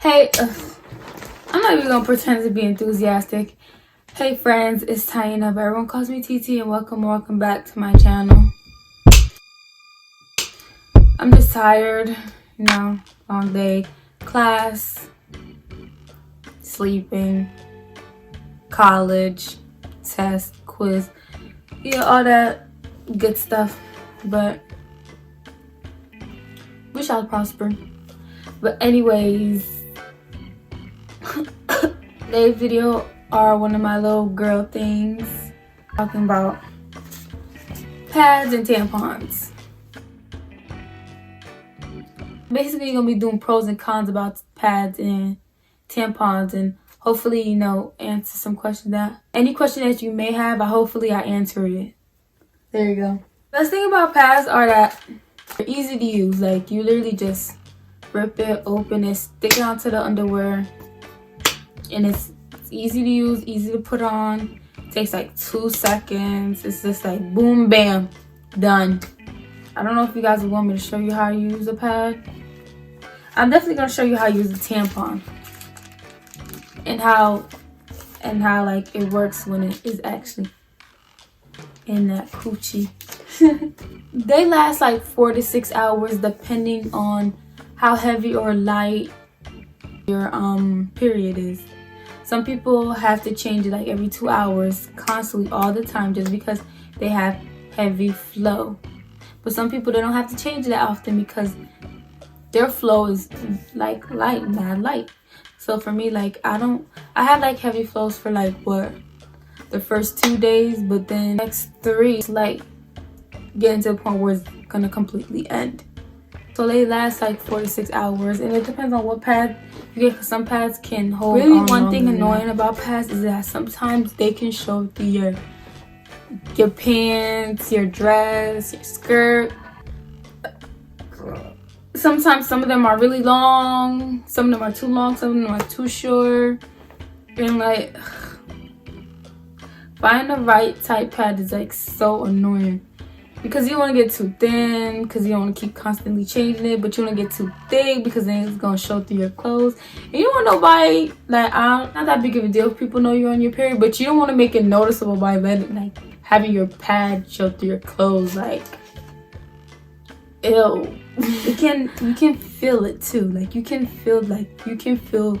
Hey, I'm not even gonna pretend to be enthusiastic. Hey friends, it's Taina, but everyone calls me TT, and welcome back to my channel. I'm just tired, long day, class, sleeping, college, test, quiz, all that good stuff, but we shall prosper. But anyways, today's video are one of my little girl things, talking about pads and tampons. Basically, you're gonna be doing pros and cons about pads and tampons, and hopefully, answer some questions that any question that you may have. Hopefully I answer it. There you go. Best thing about pads are that they're easy to use. Like, you literally just rip it, open it, stick it onto the underwear, and it's easy to use, easy to put on. It takes like 2 seconds. It's just like boom, bam, done. I don't know if you guys would want me to show you how to use a pad. I'm definitely gonna show you how to use a tampon and how like it works when it is actually in that coochie. They last like 4 to 6 hours depending on how heavy or light your period is. Some people have to change it like every 2 hours, constantly, all the time, just because they have heavy flow. But some people, they don't have to change it that often because their flow is like light, mad light. So for me, like, I have like heavy flows for like the first 2 days, but then next 3 it's like getting to the point where it's gonna completely end. So they last like 4 to 6 hours, and it depends on what pad you get. Some pads can hold really on. One thing annoying about pads is that sometimes they can show through your pants, your dress, your skirt. Sometimes some of them are really long, some of them are too long, some of them are too short. And like, finding the right type pad is like so annoying. Because you don't want to get too thin, because you don't want to keep constantly changing it, but you don't want to get too thick because then it's going to show through your clothes. And you don't want nobody, like, not that big of a deal if people know you're on your period, but you don't want to make it noticeable by letting, like, having your pad show through your clothes. Like, ew. You can feel it too. Like, you can feel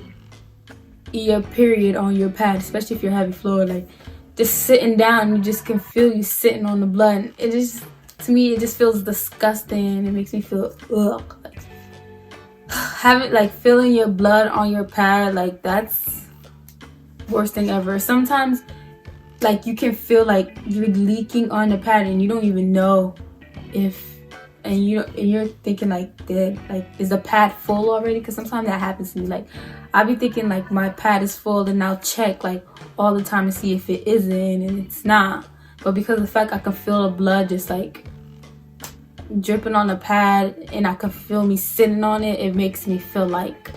your period on your pad, especially if you're heavy flow. Like, just sitting down, you just can feel you sitting on the blood. It just, to me, it just feels disgusting. It makes me feel ugh. Like, having, like, feeling your blood on your pad, like, that's worst thing ever. Sometimes, like, you can feel like you're leaking on the pad and you don't even know if, and you're thinking like, is the pad full already? Because sometimes that happens to me. Like, I'll be thinking like my pad is full, and I'll check like all the time to see if it isn't, and it's not. But because of the fact I can feel the blood just like dripping on the pad, and I can feel me sitting on it, it makes me feel like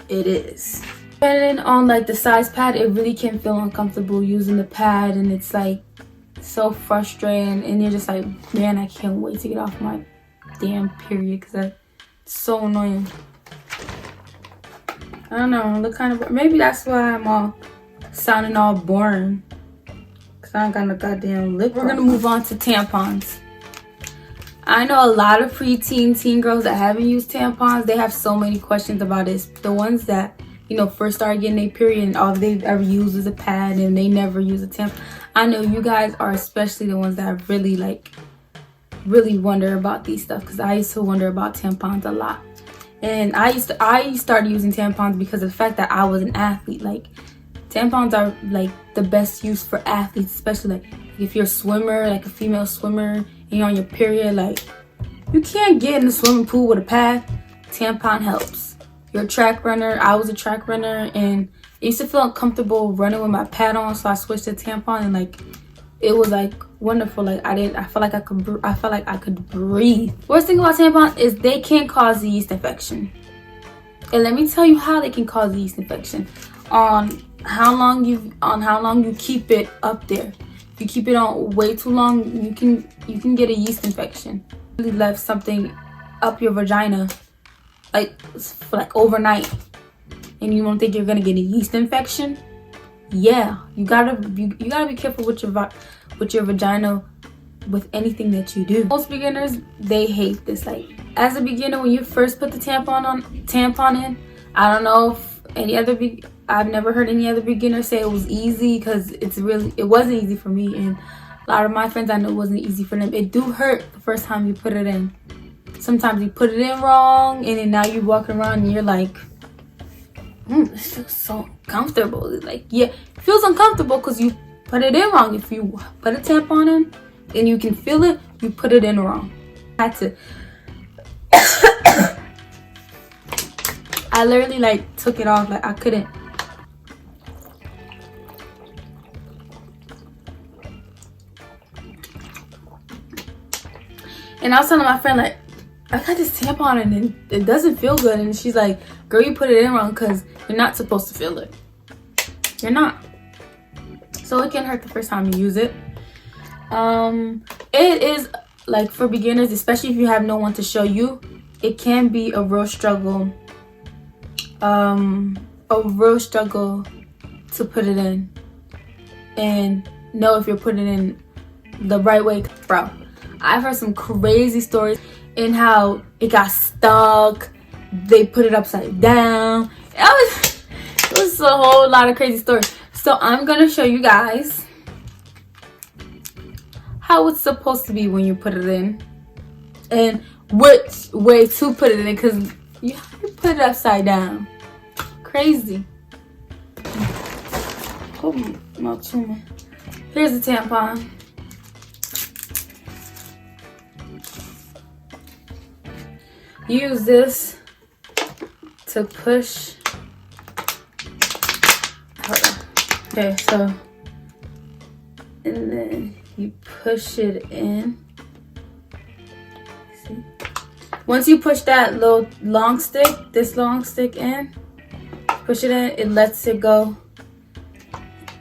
it is. Depending on like the size pad, it really can feel uncomfortable using the pad, and it's like so frustrating, and you're just like, man, I can't wait to get off my damn period because that's so annoying. I don't know, maybe that's why I'm all sounding all boring, because I don't got no goddamn lip. We're gonna move on to tampons. I know a lot of preteen teen girls that haven't used tampons. They have so many questions about it. The ones that first start getting their period and all they've ever used is a pad and they never use a tampon. I know you guys are especially the ones that really wonder about these stuff, because I used to wonder about tampons a lot. And I started using tampons because of the fact that I was an athlete. Like, tampons are like the best use for athletes, especially like if you're a swimmer, like a female swimmer, and you're on your period. Like, you can't get in the swimming pool with a pad. Tampon helps. You're a track runner. I was a track runner, and I used to feel uncomfortable running with my pad on, so I switched to tampon, and like, it was like wonderful. Like, I felt like I could breathe. Worst thing about tampons is they can cause a yeast infection, and let me tell you how they can cause a yeast infection. On how long you keep it up there. If you keep it on way too long, you can get a yeast infection. You left something up your vagina like overnight, and you don't think you're gonna get a yeast infection, yeah, you gotta be careful with your vagina with anything that you do. Most beginners, they hate this. Like, as a beginner, when you first put the tampon in, I don't know if I've never heard any other beginner say it was easy, because it wasn't easy for me, and a lot of my friends I know it wasn't easy for them. It do hurt the first time you put it in. Sometimes you put it in wrong, and then now you're walking around and you're like, this feels so comfortable. Like, yeah, it feels uncomfortable because you put it in wrong. If you put a tampon in and you can feel it, you put it in wrong. I had to I literally like took it off. Like, I couldn't. And I was telling my friend, like, I got this tampon and it doesn't feel good. And she's like, girl, you put it in wrong because you're not supposed to feel it. You're not. So it can hurt the first time you use it. It is, like, for beginners, especially if you have no one to show you, it can be a real struggle. To put it in and know if you're putting it in the right way. Bro, I've heard some crazy stories in how it got stuck, they put it upside down. It was a whole lot of crazy stories. So I'm gonna show you guys how it's supposed to be when you put it in and which way to put it in, because you have to put it upside down. Crazy. Oh, my tumor. Here's the tampon. Use this to push. Okay, so, and then you push it in. See? Once you push that little long stick, this long stick in, push it in, it lets it go.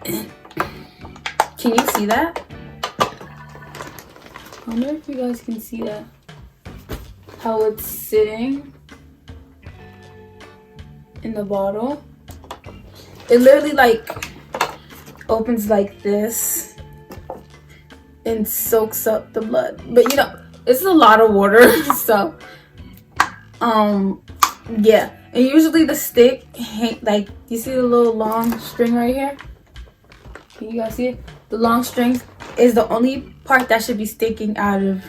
Can you see that? I wonder if you guys can see that. How it's sitting in the bottle. It literally like opens like this and soaks up the blood. But you know, it's a lot of water, so yeah. And usually the stick, like, you see the little long string right here? Can you guys see it? The long string is the only part that should be sticking out of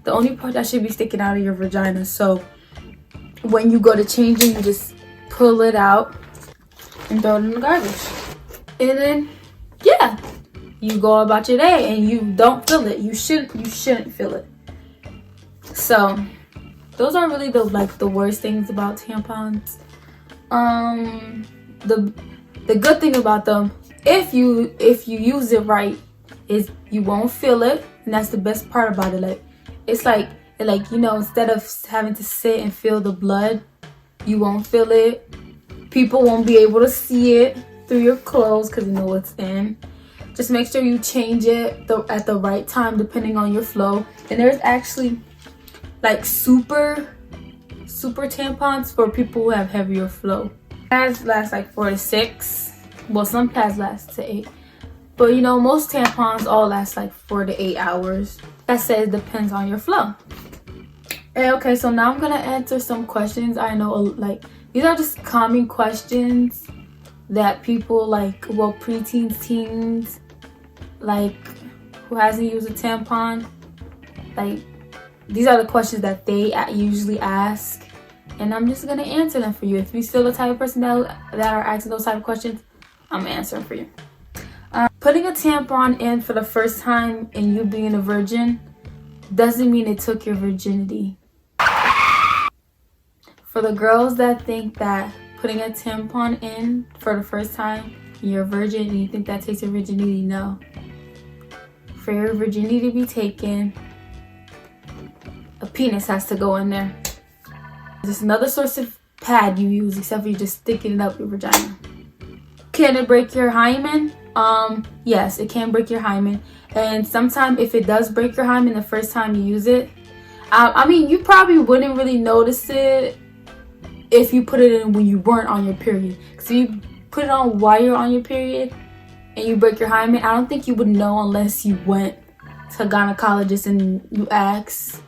your vagina. So when you go to change it, you just pull it out and throw it in the garbage. And then, yeah, you go about your day and you don't feel it. You shouldn't feel it. So those are really the worst things about tampons. The good thing about them, if you use it right, is you won't feel it, and that's the best part about it. Like, it's like you know, instead of having to sit and feel the blood, you won't feel it. People won't be able to see it through your clothes because you know what's in. Just make sure you change it at the right time depending on your flow. And there's actually like super tampons for people who have heavier flow. Pads last like 4 to 6. Well, some pads last to 8. But you know, most tampons all last like 4 to 8 hours. That said, it depends on your flow. And okay, so now I'm gonna answer some questions. I know, like, these are just common questions that people like, well, preteens, teens, like, who hasn't used a tampon, like, these are the questions that they usually ask, and I'm just gonna answer them for you. If you're still the type of person that are asking those type of questions, I'm answering for you. Putting a tampon in for the first time and you being a virgin doesn't mean it took your virginity. For the girls that think that putting a tampon in for the first time and you're a virgin and you think that takes your virginity, no. For your virginity to be taken, a penis has to go in there. There's another source of pad you use except for you just sticking it up your vagina. Can it break your hymen? Yes, it can break your hymen. And sometimes if it does break your hymen the first time you use it, I mean, you probably wouldn't really notice it if you put it in when you weren't on your period. Because if you put it on while you're on your period and you break your hymen, I don't think you would know unless you went to a gynecologist and you ask,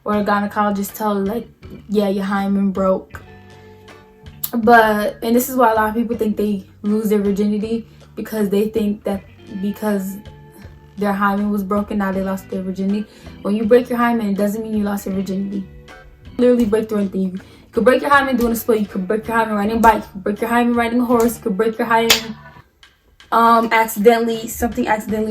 or a gynecologist tell you, like, yeah, your hymen broke. But, and this is why a lot of people think they lose their virginity, because they think that because their hymen was broken, now they lost their virginity. When you break your hymen, it doesn't mean you lost your virginity. Literally break through anything. You could break your hymen doing a split. You could break your hymen riding a bike. You could break your hymen riding a horse. You could break your hymen accidentally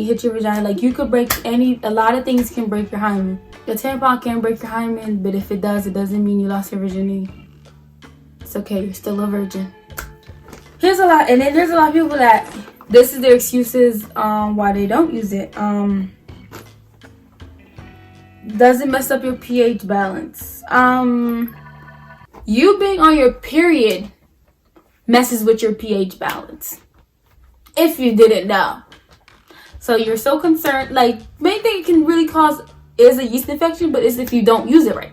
hit your vagina. Like, you could break a lot of things can break your hymen. The tampon can break your hymen, but if it does, it doesn't mean you lost your virginity. It's okay, you're still a virgin. There's a lot of people that this is their excuses why they don't use it. Does it mess up your pH balance? You being on your period messes with your pH balance, if you didn't know. So you're so concerned. Like, main thing it can really cause is a yeast infection, but it's if you don't use it right.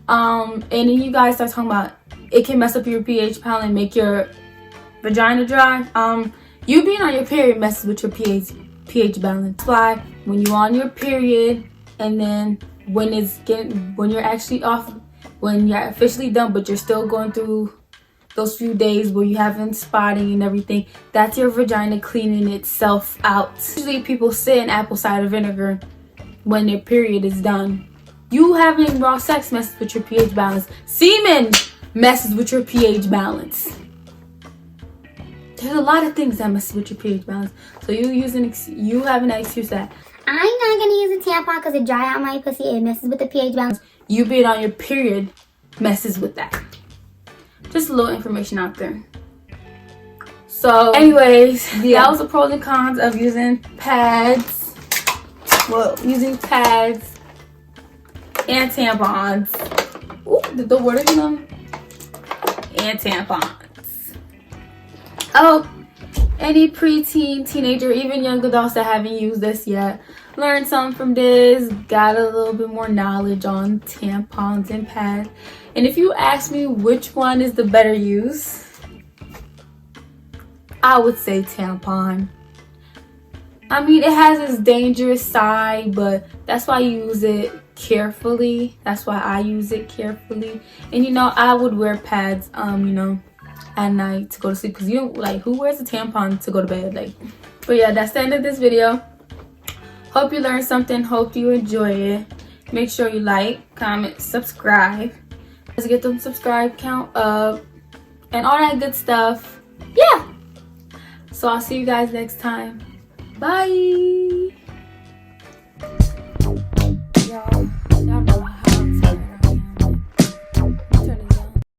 And then you guys start talking about it can mess up your pH balance and make your vagina dry. You being on your period messes with your pH balance. That's why when you're on your period, and then when you're actually off, when you're officially done, but you're still going through those few days where you haven't spotting and everything, that's your vagina cleaning itself out. Usually people sit in apple cider vinegar when their period is done. You having raw sex messes with your pH balance. Semen messes with your pH balance. There's a lot of things that mess with your pH balance. So you having an excuse that I'm not gonna use a tampon because it dry out my pussy. It messes with the pH balance. You being on your period messes with that. Just a little information out there. So anyways, that was the pros and cons of using pads. Well, using pads and tampons. Ooh, the word is them. And tampons. Oh, any preteen, teenager, even young adults that haven't used this yet, learned something from this, got a little bit more knowledge on tampons and pads. And if you ask me which one is the better use, I would say tampon. I mean, it has its dangerous side, but that's why you use it carefully. That's why I use it carefully. And I would wear pads, at night to go to sleep, because who wears a tampon to go to bed? But yeah, that's the end of this video. Hope you learned something. Hope you enjoy it. Make sure you like, comment, subscribe. Let's get the subscribe count up and all that good stuff. Yeah. So I'll see you guys next time. Bye.